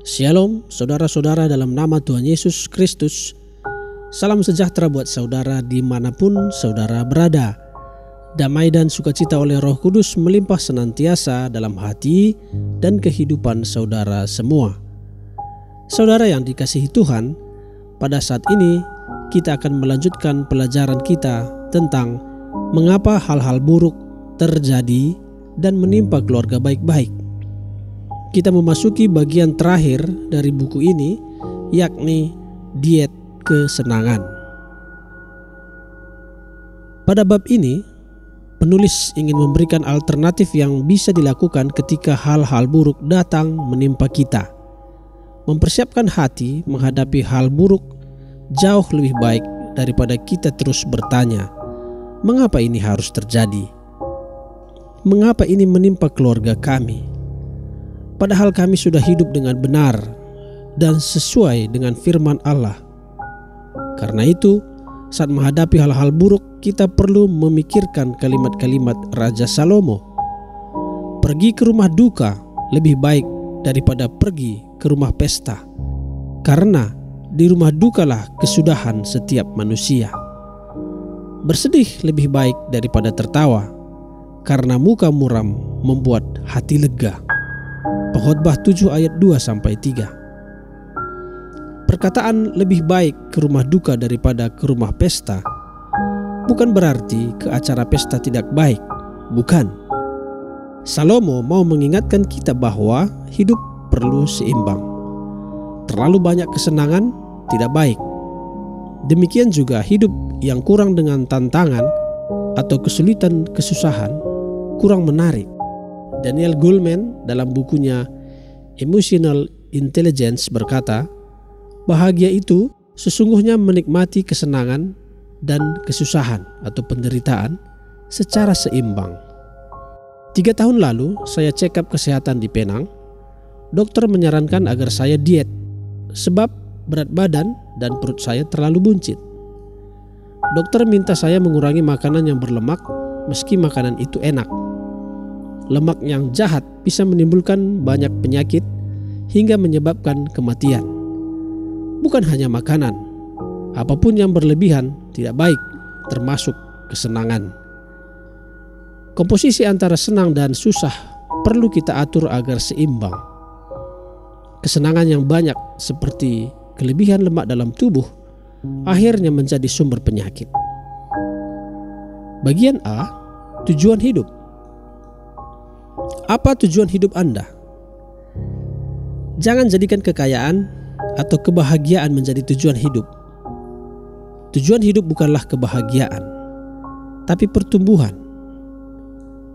Shalom saudara-saudara dalam nama Tuhan Yesus Kristus. Salam sejahtera buat saudara dimanapun saudara berada. Damai dan sukacita oleh Roh Kudus melimpah senantiasa dalam hati dan kehidupan saudara semua. Saudara yang dikasihi Tuhan, pada saat ini kita akan melanjutkan pelajaran kita tentang mengapa hal-hal buruk terjadi dan menimpa keluarga baik-baik. Kita memasuki bagian terakhir dari buku ini, yakni diet kesenangan. Pada bab ini, penulis ingin memberikan alternatif yang bisa dilakukan ketika hal-hal buruk datang menimpa kita. Mempersiapkan hati menghadapi hal buruk jauh lebih baik daripada kita terus bertanya, mengapa ini harus terjadi? Mengapa ini menimpa keluarga kami? Padahal kami sudah hidup dengan benar dan sesuai dengan firman Allah. Karena itu, saat menghadapi hal-hal buruk, kita perlu memikirkan kalimat-kalimat Raja Salomo. Pergi ke rumah duka lebih baik daripada pergi ke rumah pesta. Karena di rumah dukalah kesudahan setiap manusia. Bersedih lebih baik daripada tertawa, karena muka muram membuat hati lega. Pengkhotbah 7 ayat 2-3. Perkataan lebih baik ke rumah duka daripada ke rumah pesta bukan berarti ke acara pesta tidak baik, bukan. Salomo mau mengingatkan kita bahwa hidup perlu seimbang. Terlalu banyak kesenangan tidak baik. Demikian juga hidup yang kurang dengan tantangan atau kesulitan kesusahan kurang menarik. Daniel Goleman dalam bukunya Emotional Intelligence berkata, bahagia itu sesungguhnya menikmati kesenangan dan kesusahan atau penderitaan secara seimbang. 3 tahun lalu saya check up kesehatan di Penang. Dokter menyarankan agar saya diet sebab berat badan dan perut saya terlalu buncit. Dokter minta saya mengurangi makanan yang berlemak meski makanan itu enak. Lemak yang jahat bisa menimbulkan banyak penyakit hingga menyebabkan kematian. Bukan hanya makanan, apapun yang berlebihan tidak baik, termasuk kesenangan. Komposisi antara senang dan susah perlu kita atur agar seimbang. Kesenangan yang banyak seperti kelebihan lemak dalam tubuh akhirnya menjadi sumber penyakit. Bagian A, tujuan hidup. Apa tujuan hidup Anda? Jangan jadikan kekayaan atau kebahagiaan menjadi tujuan hidup. Tujuan hidup bukanlah kebahagiaan, tapi pertumbuhan.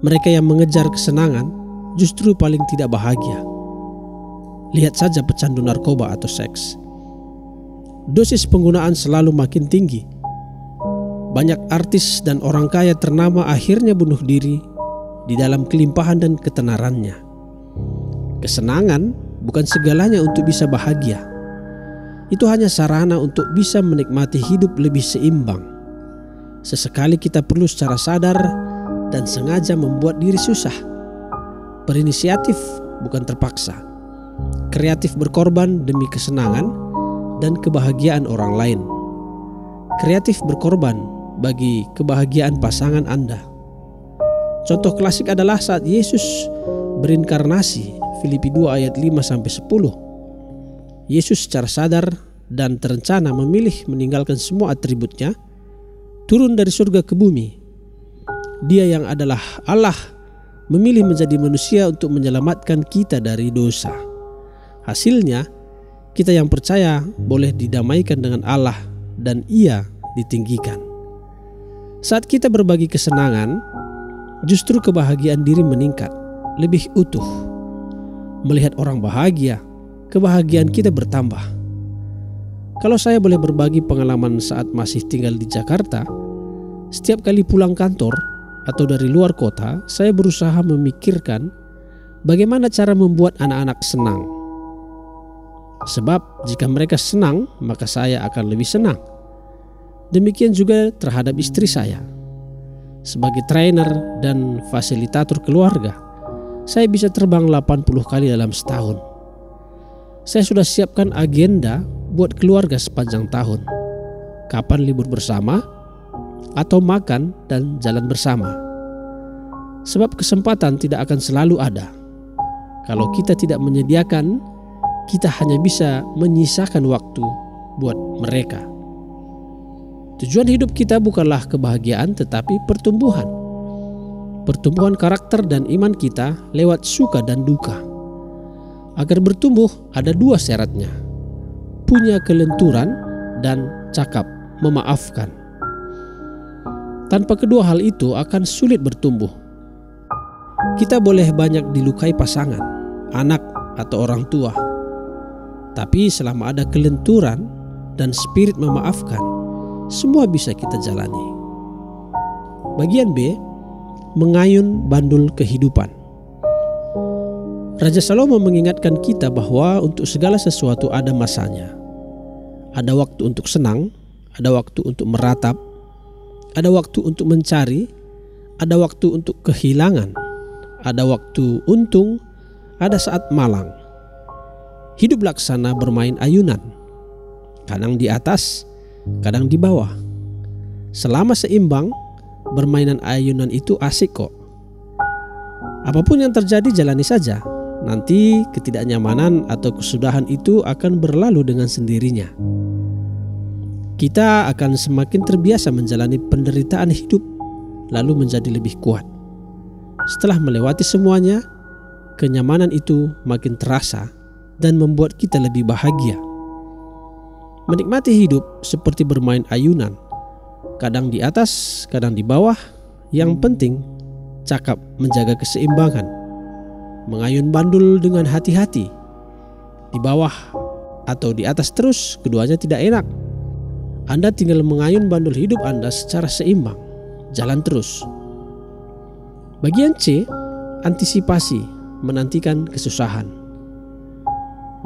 Mereka yang mengejar kesenangan justru paling tidak bahagia. Lihat saja pecandu narkoba atau seks. Dosis penggunaan selalu makin tinggi. Banyak artis dan orang kaya ternama akhirnya bunuh diri di dalam kelimpahan dan ketenarannya. Kesenangan bukan segalanya untuk bisa bahagia. Itu hanya sarana untuk bisa menikmati hidup lebih seimbang. Sesekali kita perlu secara sadar dan sengaja membuat diri susah. Berinisiatif bukan terpaksa. Kreatif berkorban demi kesenangan dan kebahagiaan orang lain. Kreatif berkorban bagi kebahagiaan pasangan Anda. Contoh klasik adalah saat Yesus berinkarnasi, Filipi 2 ayat 5-10. Yesus secara sadar dan terencana memilih meninggalkan semua atributnya, turun dari surga ke bumi. Dia yang adalah Allah memilih menjadi manusia untuk menyelamatkan kita dari dosa. Hasilnya, kita yang percaya boleh didamaikan dengan Allah dan Ia ditinggikan. Saat kita berbagi kesenangan, justru kebahagiaan diri meningkat, lebih utuh. Melihat orang bahagia, kebahagiaan kita bertambah. Kalau saya boleh berbagi pengalaman saat masih tinggal di Jakarta, setiap kali pulang kantor atau dari luar kota, saya berusaha memikirkan bagaimana cara membuat anak-anak senang. Sebab jika mereka senang, maka saya akan lebih senang. Demikian juga terhadap istri saya. Sebagai trainer dan fasilitator keluarga, saya bisa terbang 80 kali dalam setahun. Saya sudah siapkan agenda buat keluarga sepanjang tahun. Kapan libur bersama, atau makan dan jalan bersama. Sebab kesempatan tidak akan selalu ada. Kalau kita tidak menyediakan, kita hanya bisa menyisakan waktu buat mereka. Tujuan hidup kita bukanlah kebahagiaan tetapi pertumbuhan. Pertumbuhan karakter dan iman kita lewat suka dan duka. Agar bertumbuh ada dua syaratnya. Punya kelenturan dan cakap memaafkan. Tanpa kedua hal itu akan sulit bertumbuh. Kita boleh banyak dilukai pasangan, anak atau orang tua. Tapi selama ada kelenturan dan spirit memaafkan, semua bisa kita jalani. Bagian B, mengayun bandul kehidupan. Raja Salomo mengingatkan kita bahwa untuk segala sesuatu ada masanya. Ada waktu untuk senang, ada waktu untuk meratap, ada waktu untuk mencari, ada waktu untuk kehilangan, ada waktu untung, ada saat malang. Hidup laksana bermain ayunan, kadang di atas, kadang di bawah. Selama seimbang, bermainan ayunan itu asik kok. Apapun yang terjadi jalani saja. Nanti ketidaknyamanan atau kesudahan itu akan berlalu dengan sendirinya. Kita akan semakin terbiasa menjalani penderitaan hidup, lalu menjadi lebih kuat. Setelah melewati semuanya, kenyamanan itu makin terasa dan membuat kita lebih bahagia. Menikmati hidup seperti bermain ayunan, kadang di atas, kadang di bawah. Yang penting, cakap menjaga keseimbangan. Mengayun bandul dengan hati-hati. Di bawah atau di atas terus, keduanya tidak enak. Anda tinggal mengayun bandul hidup Anda secara seimbang. Jalan terus. Bagian C, antisipasi, menantikan kesusahan.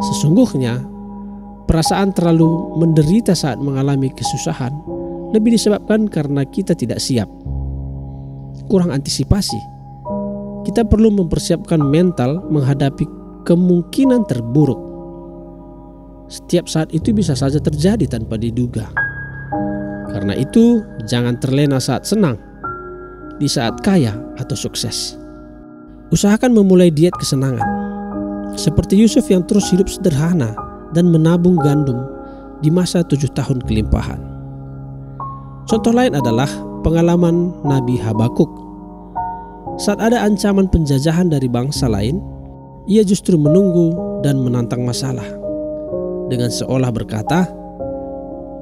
Sesungguhnya, perasaan terlalu menderita saat mengalami kesusahan lebih disebabkan karena kita tidak siap. Kurang antisipasi. Kita perlu mempersiapkan mental menghadapi kemungkinan terburuk. Setiap saat itu bisa saja terjadi tanpa diduga. Karena itu, jangan terlena saat senang, di saat kaya atau sukses. Usahakan memulai diet kesenangan. Seperti Yusuf yang terus hidup sederhana dan menabung gandum di masa 7 tahun kelimpahan. Contoh lain adalah pengalaman Nabi Habakuk. Saat ada ancaman penjajahan dari bangsa lain, ia justru menunggu dan menantang masalah. Dengan seolah berkata,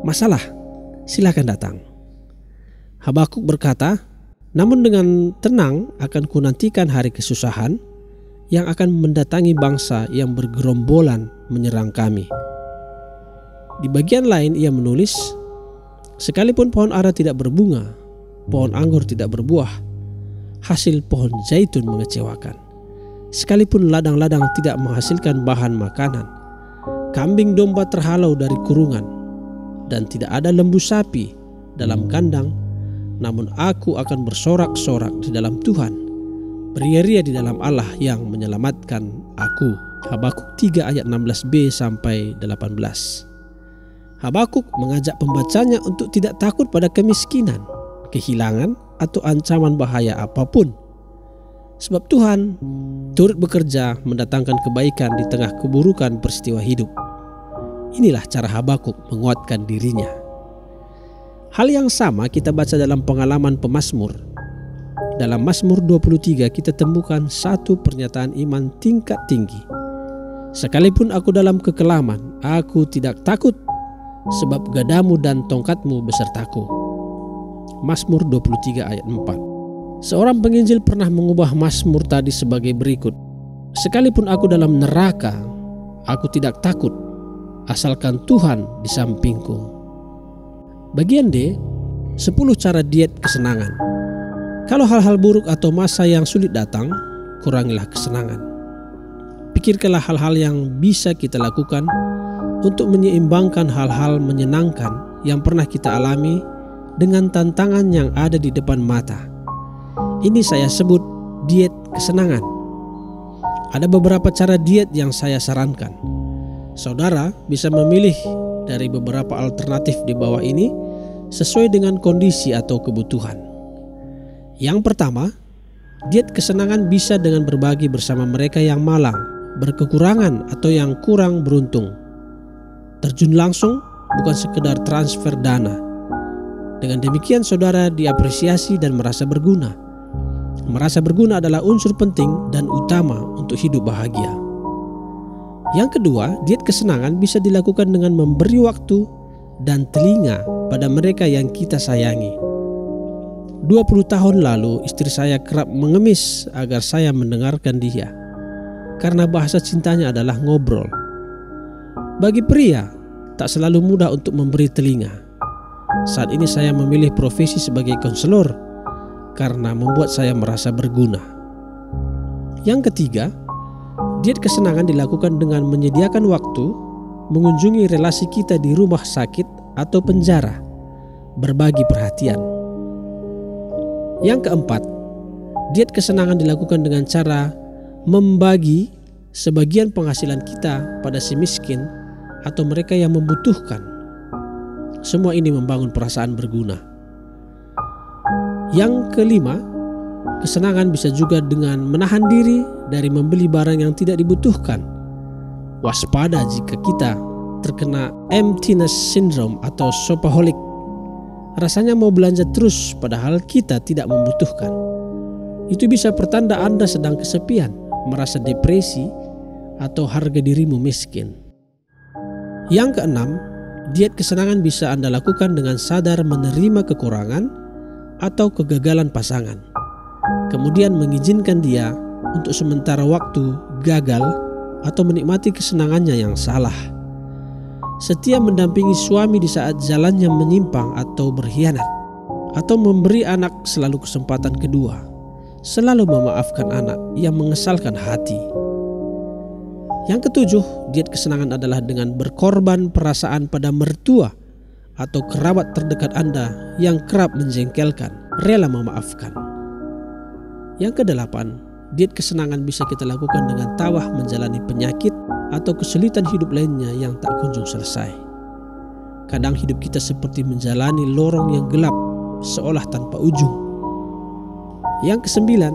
"Masalah, silakan datang." Habakuk berkata, "Namun dengan tenang akan kunantikan hari kesusahan yang akan mendatangi bangsa yang bergerombolan menyerang kami." Di bagian lain ia menulis, "Sekalipun pohon ara tidak berbunga, pohon anggur tidak berbuah, hasil pohon zaitun mengecewakan. Sekalipun ladang-ladang tidak menghasilkan bahan makanan, kambing domba terhalau dari kurungan, dan tidak ada lembu sapi dalam kandang, namun aku akan bersorak-sorak di dalam Tuhan, beria-ria di dalam Allah yang menyelamatkan aku." Habakuk 3 ayat 16b sampai 18. Habakuk mengajak pembacanya untuk tidak takut pada kemiskinan, kehilangan, atau ancaman bahaya apapun. Sebab Tuhan turut bekerja mendatangkan kebaikan di tengah keburukan peristiwa hidup. Inilah cara Habakuk menguatkan dirinya. Hal yang sama kita baca dalam pengalaman pemazmur. Dalam Mazmur 23 kita temukan satu pernyataan iman tingkat tinggi. "Sekalipun aku dalam kekelaman, aku tidak takut, sebab gadamu dan tongkatmu besertaku." Mazmur 23 ayat 4. Seorang penginjil pernah mengubah Mazmur tadi sebagai berikut. "Sekalipun aku dalam neraka, aku tidak takut, asalkan Tuhan di sampingku." Bagian D, 10 cara diet kesenangan. Kalau hal-hal buruk atau masa yang sulit datang, kurangilah kesenangan. Pikirkanlah hal-hal yang bisa kita lakukan untuk menyeimbangkan hal-hal menyenangkan yang pernah kita alami dengan tantangan yang ada di depan mata. Ini saya sebut diet kesenangan. Ada beberapa cara diet yang saya sarankan. Saudara bisa memilih dari beberapa alternatif di bawah ini sesuai dengan kondisi atau kebutuhan. Yang pertama, diet kesenangan bisa dengan berbagi bersama mereka yang malang, berkekurangan atau yang kurang beruntung. Terjun langsung, bukan sekedar transfer dana. Dengan demikian saudara diapresiasi dan merasa berguna. Merasa berguna adalah unsur penting dan utama untuk hidup bahagia. Yang kedua, diet kesenangan bisa dilakukan dengan memberi waktu dan telinga pada mereka yang kita sayangi. 20 tahun lalu istri saya kerap mengemis agar saya mendengarkan dia, karena bahasa cintanya adalah ngobrol. Bagi pria, tak selalu mudah untuk memberi telinga. Saat ini saya memilih profesi sebagai konselor karena membuat saya merasa berguna. Yang ketiga, diet kesenangan dilakukan dengan menyediakan waktu, mengunjungi relasi kita di rumah sakit atau penjara, berbagi perhatian. Yang keempat, diet kesenangan dilakukan dengan cara membagi sebagian penghasilan kita pada si miskin atau mereka yang membutuhkan. Semua ini membangun perasaan berguna. Yang kelima, kesenangan bisa juga dengan menahan diri dari membeli barang yang tidak dibutuhkan. Waspada jika kita terkena emptiness syndrome atau shopaholic. Rasanya mau belanja terus padahal kita tidak membutuhkan. Itu bisa pertanda Anda sedang kesepian, merasa depresi, atau harga dirimu miskin. Yang keenam, diet kesenangan bisa Anda lakukan dengan sadar menerima kekurangan atau kegagalan pasangan, kemudian mengizinkan dia untuk sementara waktu gagal atau menikmati kesenangannya yang salah. Setia mendampingi suami di saat jalannya menyimpang atau berkhianat, atau memberi anak selalu kesempatan kedua, selalu memaafkan anak yang mengesalkan hati. Yang ketujuh, diet kesenangan adalah dengan berkorban perasaan pada mertua atau kerabat terdekat Anda yang kerap menjengkelkan, rela memaafkan. Yang kedelapan, diet kesenangan bisa kita lakukan dengan tawah menjalani penyakit atau kesulitan hidup lainnya yang tak kunjung selesai. Kadang hidup kita seperti menjalani lorong yang gelap seolah tanpa ujung. Yang kesembilan,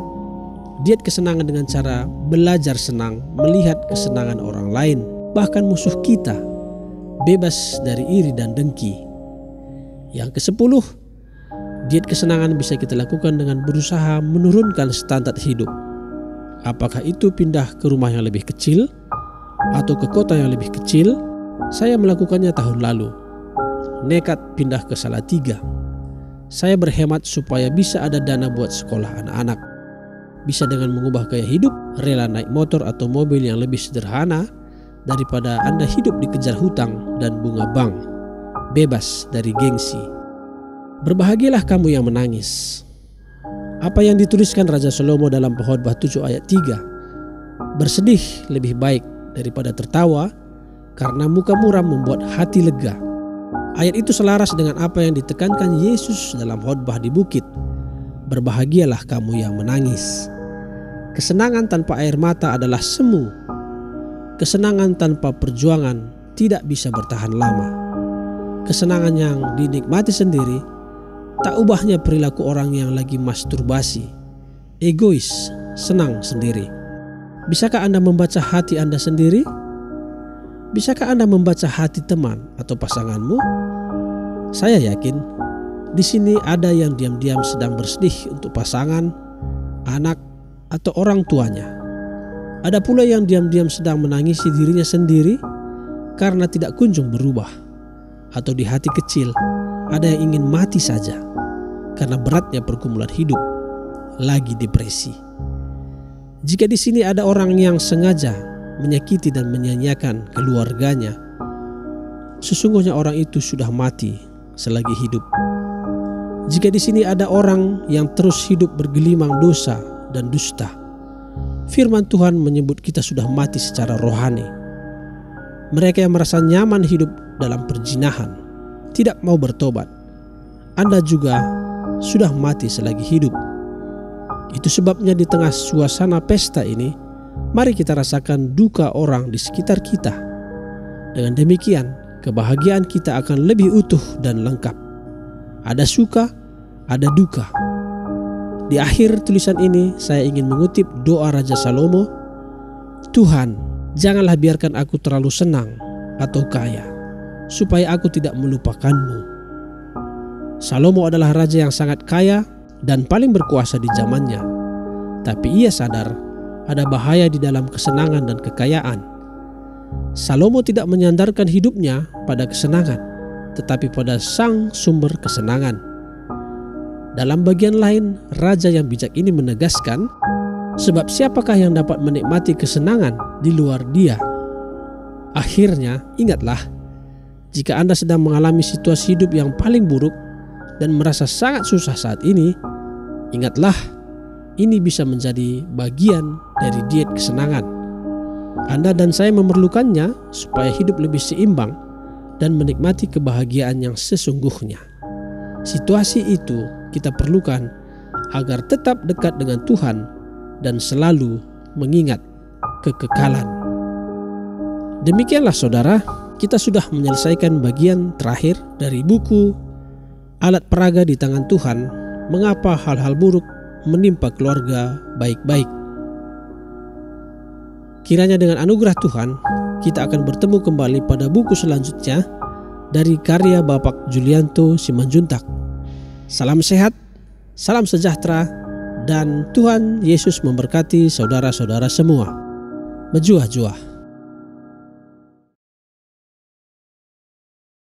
diet kesenangan dengan cara belajar senang melihat kesenangan orang lain, bahkan musuh kita, bebas dari iri dan dengki. Yang kesepuluh, diet kesenangan bisa kita lakukan dengan berusaha menurunkan standar hidup. Apakah itu pindah ke rumah yang lebih kecil atau ke kota yang lebih kecil? Saya melakukannya tahun lalu. Nekat pindah ke Salatiga. Saya berhemat supaya bisa ada dana buat sekolah anak-anak. Bisa dengan mengubah gaya hidup, rela naik motor atau mobil yang lebih sederhana daripada Anda hidup dikejar hutang dan bunga bank, bebas dari gengsi. Berbahagialah kamu yang menangis. Apa yang dituliskan Raja Salomo dalam Pengkhotbah 7 ayat 3. Bersedih lebih baik daripada tertawa, karena muka muram membuat hati lega. Ayat itu selaras dengan apa yang ditekankan Yesus dalam khotbah di bukit. Berbahagialah kamu yang menangis. Kesenangan tanpa air mata adalah semu. Kesenangan tanpa perjuangan tidak bisa bertahan lama. Kesenangan yang dinikmati sendiri tak ubahnya perilaku orang yang lagi masturbasi, egois, senang sendiri. Bisakah Anda membaca hati Anda sendiri? Bisakah Anda membaca hati teman atau pasanganmu? Saya yakin di sini ada yang diam-diam sedang bersedih untuk pasangan, anak, atau orang tuanya. Ada pula yang diam-diam sedang menangisi dirinya sendiri karena tidak kunjung berubah. Atau di hati kecil ada yang ingin mati saja karena beratnya pergumulan hidup, lagi depresi. Jika di sini ada orang yang sengaja menyakiti dan menyia-nyiakan keluarganya, sesungguhnya orang itu sudah mati selagi hidup. Jika di sini ada orang yang terus hidup bergelimang dosa dan dusta, firman Tuhan menyebut kita sudah mati secara rohani. Mereka yang merasa nyaman hidup dalam perzinahan, tidak mau bertobat, Anda juga sudah mati selagi hidup. Itu sebabnya di tengah suasana pesta ini, mari kita rasakan duka orang di sekitar kita. Dengan demikian, kebahagiaan kita akan lebih utuh dan lengkap. Ada suka, ada duka. Di akhir tulisan ini, saya ingin mengutip doa Raja Salomo. Tuhan, janganlah biarkan aku terlalu senang atau kaya, supaya aku tidak melupakan-Mu. Salomo adalah raja yang sangat kaya dan paling berkuasa di zamannya. Tapi ia sadar ada bahaya di dalam kesenangan dan kekayaan. Salomo tidak menyandarkan hidupnya pada kesenangan, tetapi pada Sang Sumber kesenangan. Dalam bagian lain, raja yang bijak ini menegaskan, sebab siapakah yang dapat menikmati kesenangan di luar Dia? Akhirnya, ingatlah, jika Anda sedang mengalami situasi hidup yang paling buruk dan merasa sangat susah saat ini, ingatlah, ini bisa menjadi bagian dari diet kesenangan. Anda dan saya memerlukannya supaya hidup lebih seimbang dan menikmati kebahagiaan yang sesungguhnya. Situasi itu kita perlukan agar tetap dekat dengan Tuhan dan selalu mengingat kekekalan. Demikianlah saudara, kita sudah menyelesaikan bagian terakhir dari buku Alat Peraga di Tangan Tuhan, Mengapa Hal-hal Buruk Menimpa Keluarga Baik-baik. Kiranya dengan anugerah Tuhan, kita akan bertemu kembali pada buku selanjutnya dari karya Bapak Julianto Simanjuntak. Salam sehat, salam sejahtera, dan Tuhan Yesus memberkati saudara-saudara semua. Menjuah-juah.